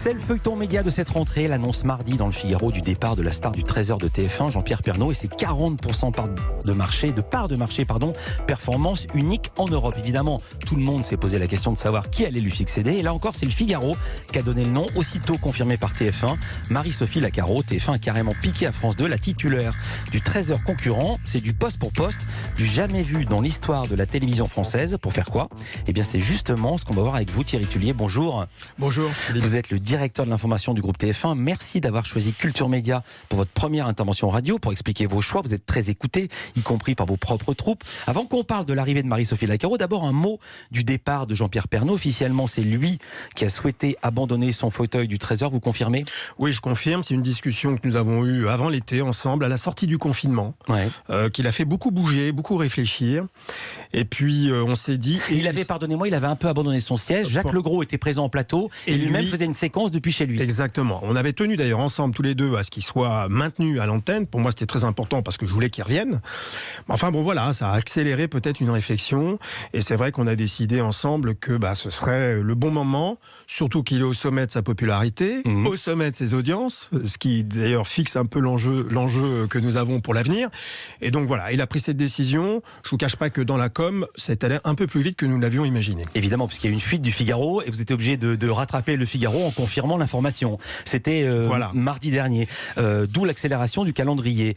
C'est le feuilleton média de cette rentrée, l'annonce mardi dans le Figaro du départ de la star du 13h de TF1, Jean-Pierre Pernaut, et ses 40% de part de marché, performance unique en Europe. Évidemment, tout le monde s'est posé la question de savoir qui allait lui succéder, et là encore, c'est le Figaro qui a donné le nom, aussitôt confirmé par TF1, Marie-Sophie Lacaro. TF1 a carrément piqué à France 2 la titulaire du 13h concurrent. C'est du poste pour poste, du jamais vu dans l'histoire de la télévision française. Pour faire quoi ? Eh bien, c'est justement ce qu'on va voir avec vous, Thierry Tullier. Bonjour. Bonjour. Vous êtes le directeur de l'information du groupe TF1. Merci d'avoir choisi Culture Média pour votre première intervention radio, pour expliquer vos choix. Vous êtes très écouté, y compris par vos propres troupes. Avant qu'on parle de l'arrivée de Marie-Sophie Lacaro, d'abord un mot du départ de Jean-Pierre Pernaut. Officiellement, c'est lui qui a souhaité abandonner son fauteuil du 13h. Vous confirmez ? Oui, je confirme. C'est une discussion que nous avons eue avant l'été ensemble, à la sortie du confinement, qu'il a fait beaucoup bouger, beaucoup réfléchir. Et puis, on s'est dit... Il avait un peu abandonné son siège. Jacques Legros était présent en plateau et lui-même faisait une séquence depuis chez lui. Exactement. On avait tenu d'ailleurs ensemble tous les deux à ce qu'il soit maintenu à l'antenne. Pour moi, c'était très important parce que je voulais qu'il revienne. Enfin bon, voilà, ça a accéléré peut-être une réflexion. Et c'est vrai qu'on a décidé ensemble que ce serait le bon moment, surtout qu'il est au sommet de sa popularité, au sommet de ses audiences, ce qui d'ailleurs fixe un peu l'enjeu que nous avons pour l'avenir. Et donc voilà, il a pris cette décision. Je ne vous cache pas que dans la com, c'est allé un peu plus vite que nous l'avions imaginé. Évidemment, puisqu'il y a eu une fuite du Figaro et vous étiez obligé de rattraper le Figaro en confirmant l'information. C'était mardi dernier. D'où l'accélération du calendrier.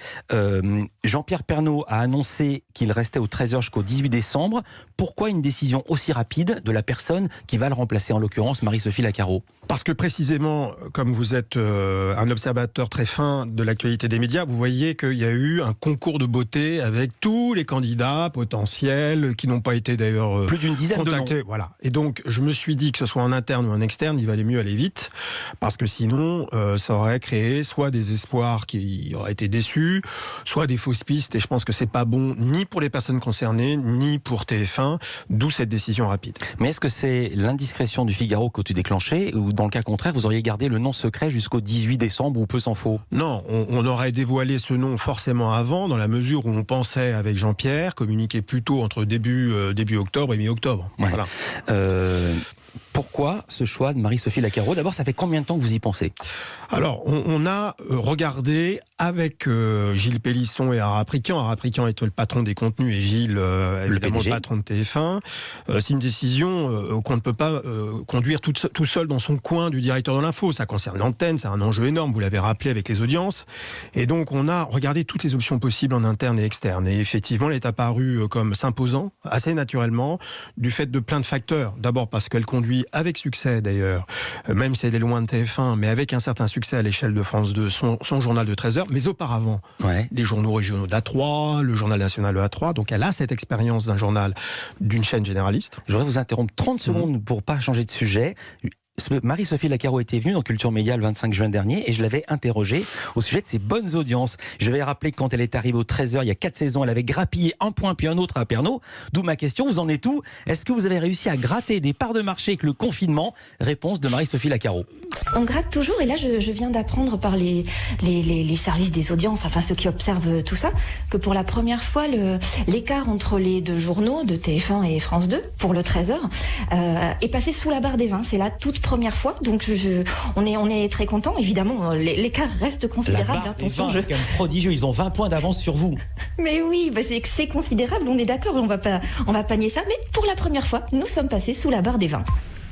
Jean-Pierre Pernaut a annoncé qu'il restait au 13h jusqu'au 18 décembre. Pourquoi une décision aussi rapide de la personne qui va le remplacer, en l'occurrence Marie-Sophie Lacaro ? Parce que précisément, comme vous êtes un observateur très fin de l'actualité des médias, vous voyez qu'il y a eu un concours de beauté avec tous les candidats potentiels qui n'ont pas été d'ailleurs plus d'une dizaine contactés. De noms. Voilà. Et donc, je me suis dit que ce soit en interne ou en externe, il valait mieux aller vite, parce que sinon, ça aurait créé soit des espoirs qui auraient été déçus, soit des fausses pistes. Et je pense que c'est pas bon ni pour les personnes concernées, ni pour TF1. D'où cette décision rapide. Mais est-ce que c'est l'indiscrétion du Figaro que tu déclenchais, ou dans le cas contraire, vous auriez gardé le nom secret jusqu'au 18 décembre ou peu s'en faut ? Non, on aurait dévoilé ce nom forcément avant, dans la mesure où on pensait avec Jean-Pierre communiquer plutôt entre début octobre et mi-octobre. Ouais. Voilà. Pourquoi ce choix de Marie-Sophie Lacaro ? D'abord, ça fait combien de temps que vous y pensez ? Alors, on a regardé avec Gilles Pélisson et Arapriquian. Arapriquian est le patron des contenus et Gilles, évidemment, le patron de TF1. C'est une décision qu'on ne peut pas conduire tout seul dans son coin du directeur de l'info. Ça concerne l'antenne, c'est un enjeu énorme, vous l'avez rappelé, avec les audiences. Et donc, on a regardé toutes les options possibles en interne et externe. Et effectivement, elle est apparue comme s'imposant, assez naturellement, du fait de plein de facteurs. D'abord parce qu'elle conduit avec succès, d'ailleurs, même si elle est loin de TF1, mais avec un certain succès à l'échelle de France 2, son journal de 13h, mais auparavant, les journaux régionaux d'A3, le journal national de A3, donc elle a cette expérience d'un journal, d'une chaîne généraliste. Je voudrais vous interrompre 30 secondes pour pas changer de sujet. Marie-Sophie Lacaro était venue dans Culture Média le 25 juin dernier et je l'avais interrogée au sujet de ses bonnes audiences. Je vais rappeler que quand elle est arrivée au 13h il y a 4 saisons, elle avait grappillé un point puis un autre à Pernaut. D'où ma question, vous en êtes où ? Est-ce que vous avez réussi à gratter des parts de marché avec le confinement ? Réponse de Marie-Sophie Lacaro. On gratte toujours, et là je viens d'apprendre par les services des audiences, enfin ceux qui observent tout ça, que pour la première fois l'écart entre les deux journaux de TF1 et France 2 pour le 13h est passé sous la barre des 20. C'est la toute première fois, donc on est très contents. Évidemment, l'écart reste considérable. La barre des 20, c'est quand même prodigieux, ils ont 20 points d'avance sur vous. Mais oui, c'est considérable, on est d'accord, on va pas nier ça, mais pour la première fois, nous sommes passés sous la barre des 20.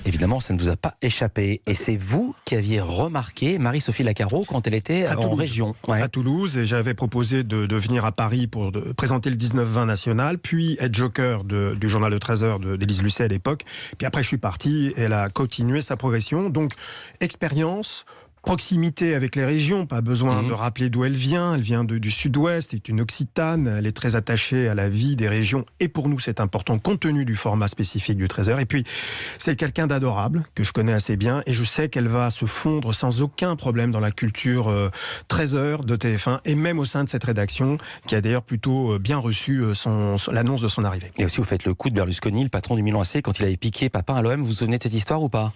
Évidemment, ça ne vous a pas échappé. Et c'est vous qui aviez remarqué Marie-Sophie Lacaro quand elle était en région. À Toulouse, et j'avais proposé de venir à Paris pour présenter le 19-20 national, puis être joker du journal de 13h d'Élise Lucet à l'époque. Puis après, je suis parti, et elle a continué sa progression. Donc, expérience, proximité avec les régions, pas besoin de rappeler d'où elle vient du sud-ouest, c'est une Occitane, elle est très attachée à la vie des régions, et pour nous c'est important compte tenu du format spécifique du 13h. Et puis c'est quelqu'un d'adorable, que je connais assez bien, et je sais qu'elle va se fondre sans aucun problème dans la culture 13h de TF1, et même au sein de cette rédaction, qui a d'ailleurs plutôt bien reçu l'annonce de son arrivée. Et aussi vous faites le coup de Berlusconi, le patron du Milan AC, quand il avait piqué Papin à l'OM. Vous vous souvenez de cette histoire ou pas ?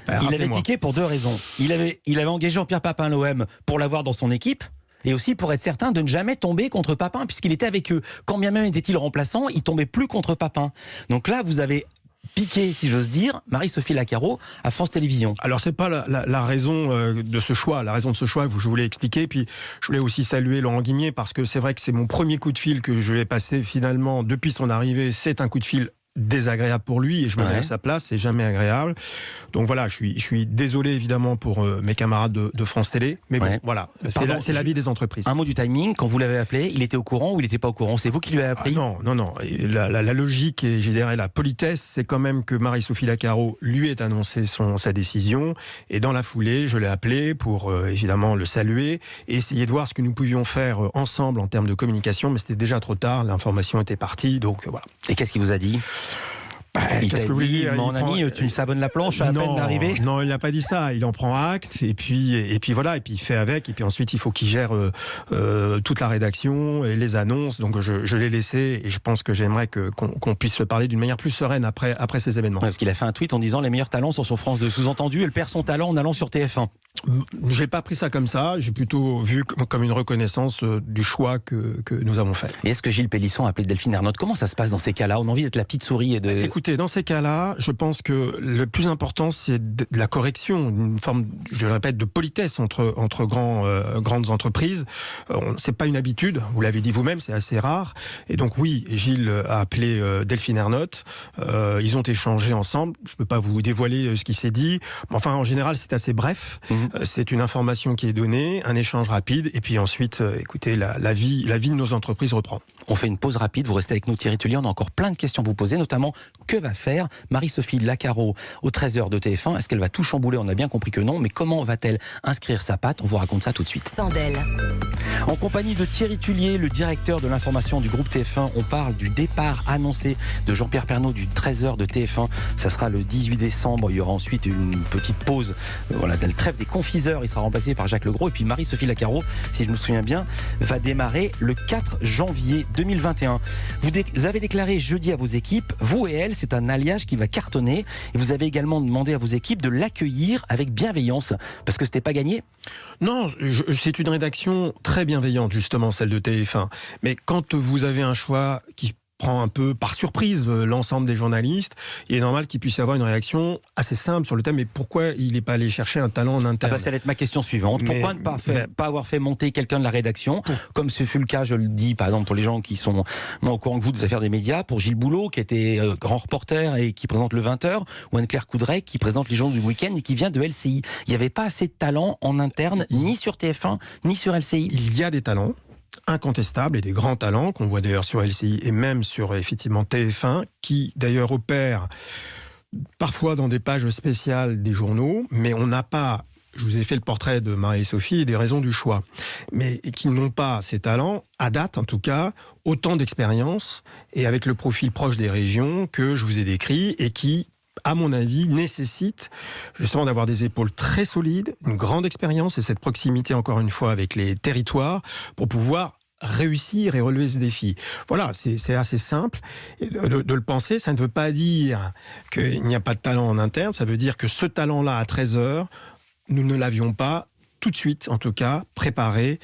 Il avait piqué pour 2 raisons. Il avait engagé Jean-Pierre Papin à l'OM pour l'avoir dans son équipe, et aussi pour être certain de ne jamais tomber contre Papin, puisqu'il était avec eux. Quand bien même était-il remplaçant, il tombait plus contre Papin. Donc là, vous avez piqué, si j'ose dire, Marie-Sophie Lacaro à France Télévisions. Alors c'est pas la raison de ce choix. La raison de ce choix, je voulais expliquer. Puis je voulais aussi saluer Laurent Guimier parce que c'est vrai que c'est mon premier coup de fil que je vais passer finalement depuis son arrivée. C'est un coup de fil désagréable pour lui et je me mets à sa place, c'est jamais agréable. Donc voilà, je suis désolé évidemment pour mes camarades de France Télé, mais bon, voilà, c'est la vie des entreprises. Un mot du timing, quand vous l'avez appelé, il était au courant ou il n'était pas au courant? C'est vous qui lui avez appris? Non. La logique et je dirais la politesse, c'est quand même que Marie-Sophie Lacaro lui ait annoncé sa décision et dans la foulée, je l'ai appelé pour évidemment le saluer et essayer de voir ce que nous pouvions faire ensemble en termes de communication, mais c'était déjà trop tard, l'information était partie, donc voilà. Et qu'est-ce qu'il vous a dit? Qu'est-ce que vous voulez dire? Mon ami, tu me sabonnes la planche à peine d'arriver? Non, il n'a pas dit ça. Il en prend acte et puis voilà, et puis il fait avec. Et puis ensuite, il faut qu'il gère toute la rédaction et les annonces. Donc je l'ai laissé et je pense que j'aimerais qu'on puisse se parler d'une manière plus sereine après ces événements. Parce qu'il a fait un tweet en disant les meilleurs talents sont sur France 2. Sous-entendu, elle perd son talent en allant sur TF1. J'ai pas pris ça comme ça. J'ai plutôt vu comme une reconnaissance du choix que nous avons fait. Et est-ce que Gilles Pélisson a appelé Delphine Ernotte? Comment ça se passe dans ces cas-là? On a envie d'être la petite souris et de... Écoutez, dans ces cas-là, je pense que le plus important, c'est de la correction, une forme, je le répète, de politesse entre grandes entreprises. C'est pas une habitude, vous l'avez dit vous-même, c'est assez rare. Et donc oui, Gilles a appelé Delphine Ernotte. Ils ont échangé ensemble. Je peux pas vous dévoiler ce qui s'est dit. Mais enfin, en général, c'est assez bref. C'est une information qui est donnée, un échange rapide. Et puis ensuite, écoutez, la vie de nos entreprises reprend. On fait une pause rapide. Vous restez avec nous, Thierry Tullier. On a encore plein de questions à vous poser, notamment que va faire Marie-Sophie Lacaro au 13h de TF1? Est-ce qu'elle va tout chambouler? On a bien compris que non, mais comment va-t-elle inscrire sa patte? On vous raconte ça tout de suite. En compagnie de Thierry Tullier, le directeur de l'information du groupe TF1, on parle du départ annoncé de Jean-Pierre Pernaut du 13h de TF1. Ça sera le 18 décembre. Il y aura ensuite une petite pause. Voilà, dans le trêve des confiseurs, il sera remplacé par Jacques Legros. Et puis Marie-Sophie Lacaro, si je me souviens bien, va démarrer le 4 janvier 2021. Vous avez déclaré jeudi à vos équipes, vous et elle, c'est un alliage qui va cartonner. Et vous avez également demandé à vos équipes de l'accueillir avec bienveillance, parce que c'était pas gagné. Non, c'est une rédaction très bienveillante, justement, celle de TF1. Mais quand vous avez un choix qui prend un peu par surprise l'ensemble des journalistes, il est normal qu'il puisse y avoir une réaction assez simple sur le thème. Mais pourquoi il n'est pas allé chercher un talent en interne? Ça va être ma question suivante. Pourquoi ne pas avoir fait monter quelqu'un de la rédaction, comme ce fut le cas, je le dis, par exemple, pour les gens qui sont moins au courant que vous des affaires des médias, pour Gilles Boulot, qui était grand reporter et qui présente le 20h, ou Anne-Claire Coudray, qui présente les journaux du week-end et qui vient de LCI. Il n'y avait pas assez de talent en interne, ni sur TF1, ni sur LCI. Il y a des talents incontestables et des grands talents qu'on voit d'ailleurs sur LCI et même sur effectivement TF1 qui d'ailleurs opèrent parfois dans des pages spéciales des journaux, mais on n'a pas, je vous ai fait le portrait de Marie-Sophie et des raisons du choix, mais qui n'ont pas ces talents, à date en tout cas, autant d'expérience et avec le profil proche des régions que je vous ai décrit et qui, à mon avis, nécessite justement d'avoir des épaules très solides, une grande expérience et cette proximité, encore une fois, avec les territoires pour pouvoir réussir et relever ce défi. Voilà, c'est assez simple de le penser. Ça ne veut pas dire qu'il n'y a pas de talent en interne, ça veut dire que ce talent-là, à 13h, nous ne l'avions pas tout de suite, en tout cas, préparé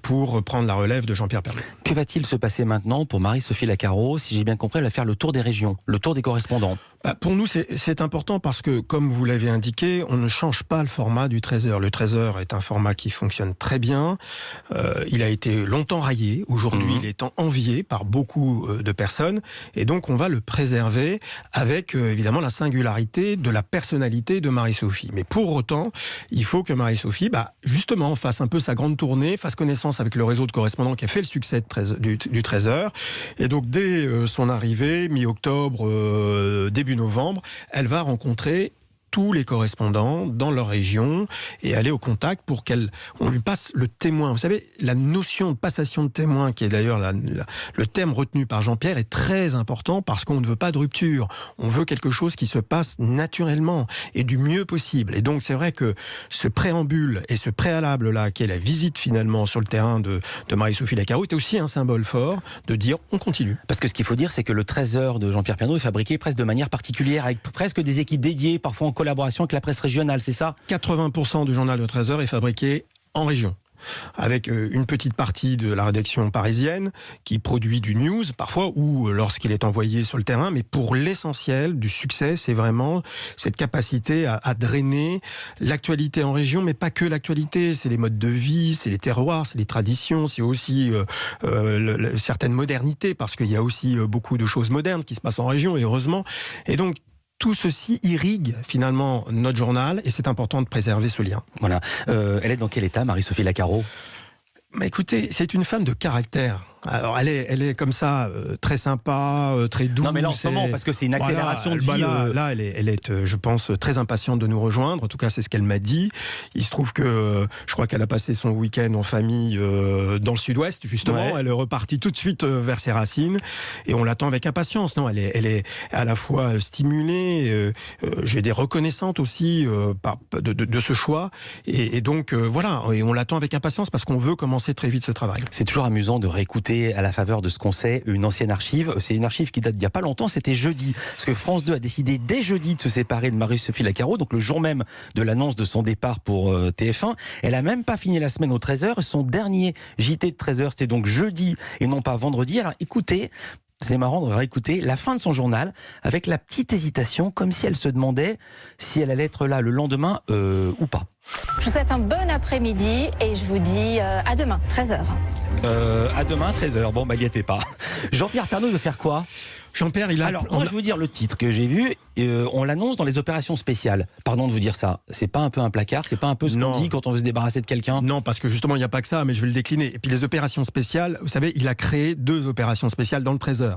pour prendre la relève de Jean-Pierre Pernaut. Que va-t-il se passer maintenant pour Marie-Sophie Lacaro? Si j'ai bien compris, elle va faire le tour des régions, le tour des correspondants. Pour nous, c'est important parce que, comme vous l'avez indiqué, on ne change pas le format du 13h. Le 13h est un format qui fonctionne très bien. Il a été longtemps raillé. Aujourd'hui, il est envié par beaucoup de personnes. Et donc, on va le préserver avec, évidemment, la singularité de la personnalité de Marie-Sophie. Mais pour autant, il faut que Marie-Sophie, justement, fasse un peu sa grande tournée, fasse connaissance avec le réseau de correspondants qui a fait le succès du 13h. Et donc, dès son arrivée, mi-octobre, début novembre, elle va rencontrer tous les correspondants dans leur région et aller au contact pour qu'on lui passe le témoin. Vous savez, la notion de passation de témoin, qui est d'ailleurs le terme retenu par Jean-Pierre, est très important parce qu'on ne veut pas de rupture. On veut quelque chose qui se passe naturellement et du mieux possible. Et donc, c'est vrai que ce préambule et ce préalable-là, qui est la visite finalement sur le terrain de Marie-Sophie Lacaro, est aussi un symbole fort de dire on continue. Parce que ce qu'il faut dire, c'est que le 13h de Jean-Pierre Pernaut est fabriqué presque de manière particulière, avec presque des équipes dédiées, parfois en collaboration avec la presse régionale, c'est ça? 80% du journal de 13h est fabriqué en région. avec une petite partie de la rédaction parisienne qui produit du news parfois ou lorsqu'il est envoyé sur le terrain, mais pour l'essentiel du succès, c'est vraiment cette capacité à drainer l'actualité en région, mais pas que l'actualité, c'est les modes de vie, c'est les terroirs, c'est les traditions, c'est aussi certaines modernités, parce qu'il y a aussi beaucoup de choses modernes qui se passent en région, et heureusement. Et donc, tout ceci irrigue finalement notre journal, et c'est important de préserver ce lien. Voilà. Elle est dans quel état, Marie-Sophie Lacaro ? Mais écoutez, c'est une femme de caractère. Alors, elle est comme ça, très sympa, très douce. Non, mais là, en ce moment, parce que c'est une accélération de vie. Là, elle est, je pense, très impatiente de nous rejoindre. En tout cas, c'est ce qu'elle m'a dit. Il se trouve que je crois qu'elle a passé son week-end en famille dans le sud-ouest, justement. Ouais. Elle est repartie tout de suite vers ses racines. Et on l'attend avec impatience. Non, elle est à la fois stimulée, j'ai des reconnaissantes aussi de ce choix. Et donc, voilà. Et on l'attend avec impatience parce qu'on veut commencer très vite ce travail. C'est toujours amusant de réécouter à la faveur de ce qu'on sait, une ancienne archive. C'est une archive qui date d'il n'y a pas longtemps, c'était jeudi. Parce que France 2 a décidé dès jeudi de se séparer de Marie-Sophie Lacaro, donc le jour même de l'annonce de son départ pour TF1. Elle n'a même pas fini la semaine aux 13h. Son dernier JT de 13h, c'était donc jeudi et non pas vendredi. Alors écoutez, c'est marrant de réécouter la fin de son journal avec la petite hésitation, comme si elle se demandait si elle allait être là le lendemain ou pas. Je vous souhaite un bon après-midi et je vous dis à demain, 13h. À demain, 13h. Bon, m'inquiétez pas. Jean-Pierre Pernaut veut faire quoi ? Jean-Pierre, il a... Alors, moi, je veux dire le titre que j'ai vu. On l'annonce dans les opérations spéciales. Pardon de vous dire ça. C'est pas un peu un placard ? C'est pas un peu ce qu'on dit quand on veut se débarrasser de quelqu'un ? Non, parce que justement, il n'y a pas que ça, mais je vais le décliner. Et puis les opérations spéciales, vous savez, il a créé 2 opérations spéciales dans le 13h.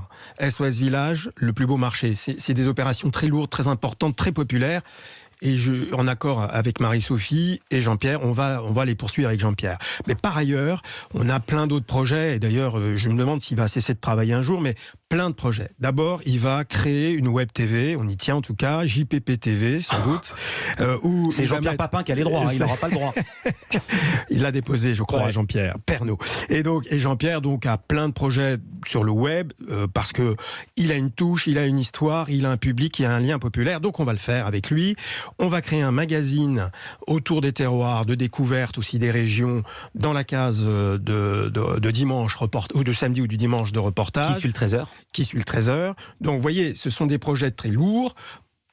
SOS Village, le plus beau marché. C'est des opérations très lourdes, très importantes, très populaires. Et en accord avec Marie-Sophie et Jean-Pierre, on va les poursuivre avec Jean-Pierre. Mais par ailleurs, on a plein d'autres projets. Et d'ailleurs, je me demande s'il va cesser de travailler un jour, mais plein de projets. D'abord, il va créer une web TV, on y tient en tout cas, JPP TV sans doute. Où c'est Jean-Pierre Papin qui a les droits, il n'aura pas le droit. Il l'a déposé, je crois, à Jean-Pierre Pernaut. Et Jean-Pierre a plein de projets sur le web, parce que il a une touche, il a une histoire, il a un public, il a un lien populaire, donc on va le faire avec lui. On va créer un magazine autour des terroirs, de découverte aussi des régions, dans la case de dimanche, ou de samedi ou du dimanche de reportage. Qui suit le 13h. Donc vous voyez, ce sont des projets très lourds,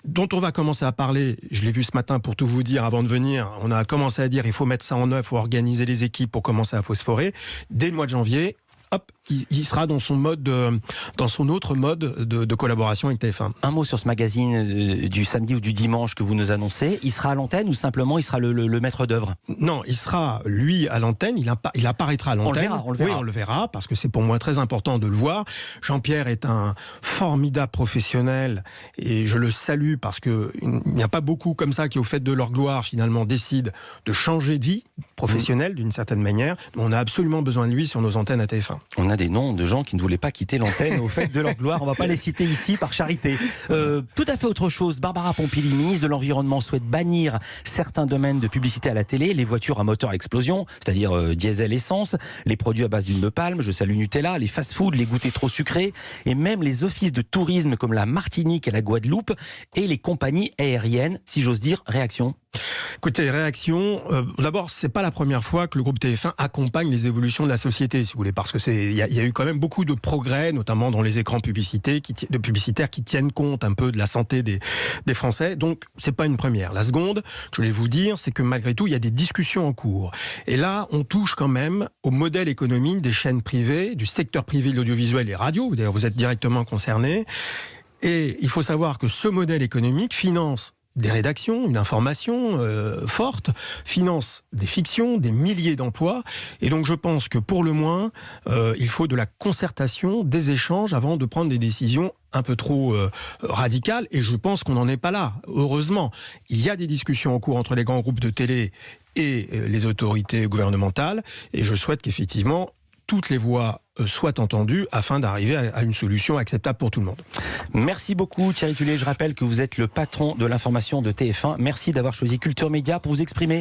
dont on va commencer à parler. Je l'ai vu ce matin, pour tout vous dire, avant de venir. On a commencé à dire, il faut mettre ça en œuvre, il faut organiser les équipes pour commencer à phosphorer. Dès le mois de janvier, hop, il sera dans son autre mode de collaboration avec TF1. Un mot sur ce magazine du samedi ou du dimanche que vous nous annoncez. Il sera à l'antenne ou simplement il sera le maître d'œuvre ? Non, il sera, lui, à l'antenne. Il apparaîtra à l'antenne. On le verra. Oui, on le verra, parce que c'est pour moi très important de le voir. Jean-Pierre est un formidable professionnel et je le salue parce qu'il n'y a pas beaucoup comme ça qui, au fait de leur gloire, finalement, décident de changer de vie professionnelle d'une certaine manière. On a absolument besoin de lui sur nos antennes à TF1. On a des noms de gens qui ne voulaient pas quitter l'antenne au fait de leur gloire. On ne va pas les citer ici par charité. Tout à fait autre chose. Barbara Pompili, ministre de l'Environnement, souhaite bannir certains domaines de publicité à la télé, les voitures à moteur à explosion, c'est-à-dire diesel, essence, les produits à base d'huile de palme, je salue Nutella, les fast-foods, les goûters trop sucrés, et même les offices de tourisme comme la Martinique et la Guadeloupe, et les compagnies aériennes, si j'ose dire. Réaction ? Écoutez, réaction. D'abord, c'est pas la première fois que le groupe TF1 accompagne les évolutions de la société, si vous voulez, parce que il y a eu quand même beaucoup de progrès, notamment dans les écrans publicitaires qui tiennent compte un peu de la santé des Français. Donc, c'est pas une première. La seconde, je voulais vous dire, c'est que malgré tout, il y a des discussions en cours. Et là, on touche quand même au modèle économique des chaînes privées, du secteur privé de l'audiovisuel et radio. D'ailleurs, vous êtes directement concernés. Et il faut savoir que ce modèle économique finance des rédactions, une information forte, finance des fictions, des milliers d'emplois. Et donc je pense que pour le moins, il faut de la concertation, des échanges avant de prendre des décisions un peu trop radicales. Et je pense qu'on n'en est pas là. Heureusement, il y a des discussions en cours entre les grands groupes de télé et les autorités gouvernementales. Et je souhaite qu'effectivement, toutes les voix soient entendues afin d'arriver à une solution acceptable pour tout le monde. Merci beaucoup Thierry Tulier. Je rappelle que vous êtes le patron de l'information de TF1. Merci d'avoir choisi Culture Média pour vous exprimer